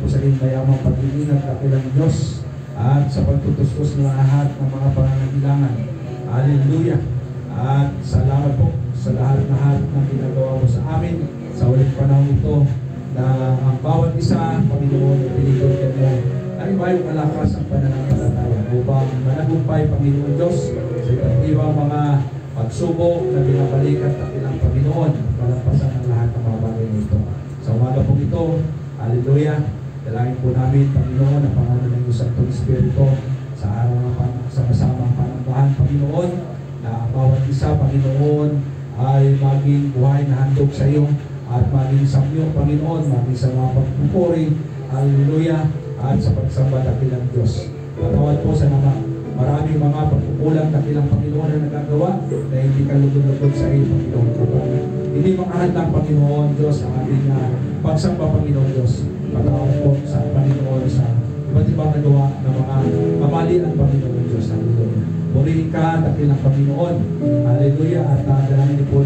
po sa iyong mayamang pag-iingat, dakilang Diyos, at sa pagtutustos ng lahat ng mga pangangailangan. Hallelujah! At salamat po sa lahat-lahat ng ginagawa mo sa amin sa ulit panahon ito, na ang bawat isa, Panginoon, pinigil ka mo ay mayroong kalakas ang pananampalataya upang managumpay, Panginoon Diyos, sa iba't ibang mga pagsubok na binabalikat at ilang Panginoon, malampasan ang lahat ng mga bagay nito. Sa umaga po ito, hallelujah, dalangin po namin, Panginoon, ang pangalan ng iyong Santong Espiritu sa araw ng sama-samang panambahan, Panginoon, na bawat isa, Panginoon, ay maging buhay na handog sa iyo at maging samyo, Panginoon, maging sa mga pagpupuri, hallelujah, at sa pagsamba dakilang Diyos. Patawad po sa naman maraming mga pagkukulang dakilang Panginoon na nagagawa na hindi ka lugod-lugod sa iyo, Panginoon. Hindi makahanda, Panginoon Diyos, ang ating pagsamba, Panginoon Diyos. Patawad po sa Panginoon sa iba't ibang nagawa ng mga kamalian, Panginoon Diyos. Hallelujah. Purihin ka dakilang Panginoon. Hallelujah. At dalangin po